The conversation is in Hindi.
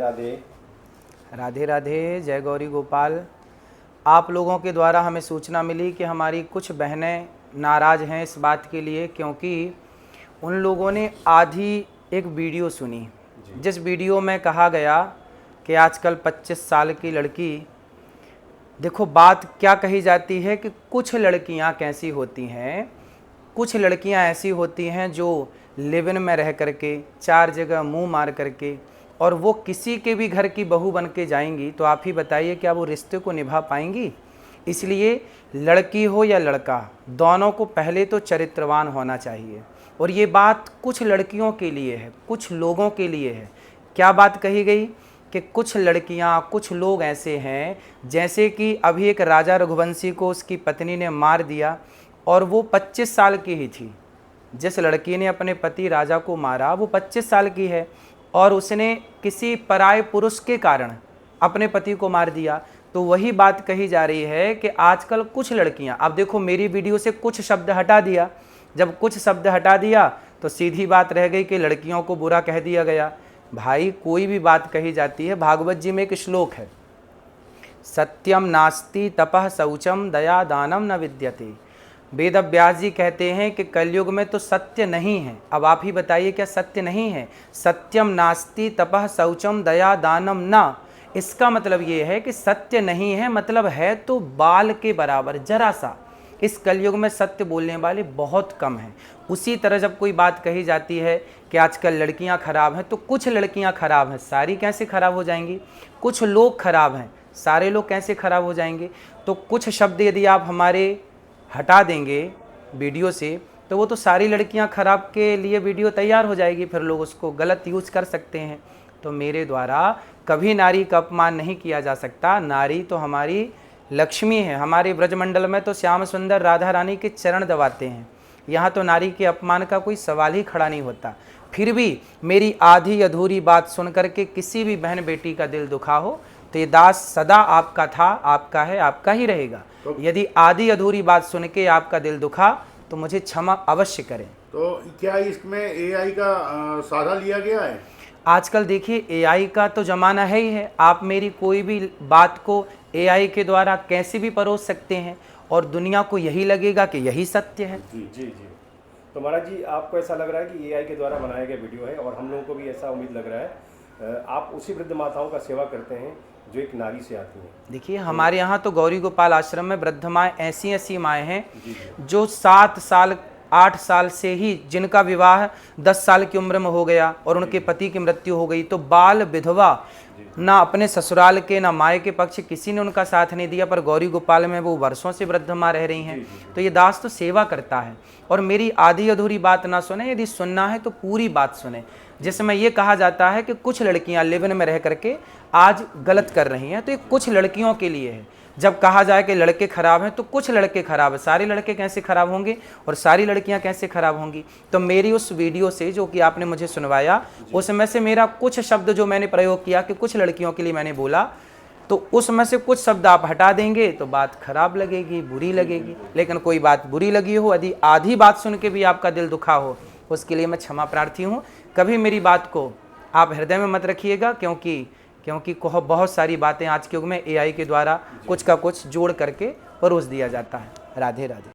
राधे। राधे राधे, जय गौरी गोपाल। आप लोगों के द्वारा हमें सूचना मिली कि हमारी कुछ बहनें नाराज़ हैं इस बात के लिए, क्योंकि उन लोगों ने आधी एक वीडियो सुनी जिस वीडियो में कहा गया कि आजकल 25 साल की लड़की, देखो बात क्या कही जाती है कि कुछ लड़कियां कैसी होती हैं, कुछ लड़कियां ऐसी होती हैं जो लिव इन में रह करके 4 जगह मुंह मार करके और वो किसी के भी घर की बहू बन के जाएंगी, तो आप ही बताइए क्या वो रिश्ते को निभा पाएंगी। इसलिए लड़की हो या लड़का, दोनों को पहले तो चरित्रवान होना चाहिए। और ये बात कुछ लड़कियों के लिए है, कुछ लोगों के लिए है। क्या बात कही गई कि कुछ लड़कियां, कुछ लोग ऐसे हैं, जैसे कि अभी एक राजा रघुवंशी को उसकी पत्नी ने मार दिया और वो 25 साल की ही थी। जिस लड़की ने अपने पति राजा को मारा वो 25 साल की है और उसने किसी पराये पुरुष के कारण अपने पति को मार दिया। तो वही बात कही जा रही है कि आजकल कुछ लड़कियां, अब देखो मेरी वीडियो से कुछ शब्द हटा दिया, जब कुछ शब्द हटा दिया तो सीधी बात रह गई कि लड़कियों को बुरा कह दिया गया। भाई कोई भी बात कही जाती है, भागवत जी में एक श्लोक है, सत्यम नास्ति तपः शौचम दया दानम न विद्यते। वेद व्यास जी कहते हैं कि कलयुग में तो सत्य नहीं है। अब आप ही बताइए क्या सत्य नहीं है? सत्यम नास्ति तपः शौचम दया दानम न, इसका मतलब ये है कि सत्य नहीं है, मतलब है तो बाल के बराबर, जरा सा। इस कलयुग में सत्य बोलने वाले बहुत कम हैं। उसी तरह जब कोई बात कही जाती है कि आजकल लड़कियां खराब हैं, तो कुछ लड़कियां खराब हैं, सारी कैसे खराब हो जाएंगी? कुछ लोग खराब हैं, सारे लोग कैसे खराब हो जाएंगे? तो कुछ शब्द यदि आप हमारे हटा देंगे वीडियो से, तो वो तो सारी लड़कियां खराब के लिए वीडियो तैयार हो जाएगी, फिर लोग उसको गलत यूज कर सकते हैं। तो मेरे द्वारा कभी नारी का अपमान नहीं किया जा सकता। नारी तो हमारी लक्ष्मी है। हमारे ब्रजमंडल में तो श्याम सुंदर राधा रानी के चरण दबाते हैं, यहाँ तो नारी के अपमान का कोई सवाल ही खड़ा नहीं होता। फिर भी मेरी आधी अधूरी बात सुन करके किसी भी बहन बेटी का दिल दुखा हो तो ये दास सदा आपका था, आपका है, आपका ही रहेगा। तो यदि आधी अधूरी बात सुन के आपका दिल दुखा तो मुझे क्षमा अवश्य करें। तो क्या इसमें एआई का सहारा लिया गया है? आजकल देखिए एआई का तो ज़माना है ही है। आप मेरी कोई भी बात को एआई के द्वारा कैसे भी परोस सकते हैं और दुनिया को यही लगेगा कि यही सत्य है। जी जी जी। तो महाराज जी, आपको ऐसा लग रहा है कि एआई के द्वारा बनाया गया वीडियो है, और हम लोगों को भी ऐसा उम्मीद लग रहा है। आप उसी वृद्ध माताओं का सेवा करते हैं जो एक नारी से आती हैं। देखिए हमारे यहाँ तो गौरी गोपाल आश्रम में वृद्ध माएँ ऐसी ऐसी माएँ हैं जो 7 साल 8 साल से ही, जिनका विवाह 10 साल की उम्र में हो गया और उनके पति की मृत्यु हो गई, तो बाल विधवा, ना अपने ससुराल के ना माए के पक्ष किसी ने उनका साथ नहीं दिया, पर गौरी गोपाल में वो वर्षों से वृद्ध माँ रह रही हैं। तो ये दास तो सेवा करता है और मेरी आधी अधूरी बात ना सुने, यदि सुनना है तो पूरी बात सुने। जिसमें ये कहा जाता है कि कुछ लड़कियां लिव इन में रह करके आज गलत कर रही हैं, तो ये कुछ लड़कियों के लिए है। जब कहा जाए कि लड़के खराब हैं तो कुछ लड़के खराब हैं, सारे लड़के कैसे खराब होंगे और सारी लड़कियां कैसे खराब होंगी? तो मेरी उस वीडियो से जो कि आपने मुझे सुनवाया, उसमें से मेरा कुछ शब्द जो मैंने प्रयोग किया कि कुछ लड़कियों के लिए मैंने बोला, तो उसमें से कुछ शब्द आप हटा देंगे तो बात खराब लगेगी, बुरी लगेगी। लेकिन कोई बात बुरी लगी हो, यदि आधी बात सुन के भी आपका दिल दुखा हो, उसके लिए मैं क्षमा प्रार्थी हूँ। कभी मेरी बात को आप हृदय में मत रखिएगा, क्योंकि बहुत सारी बातें आज के युग में एआई के द्वारा कुछ का कुछ जोड़ करके परोस दिया जाता है। राधे राधे।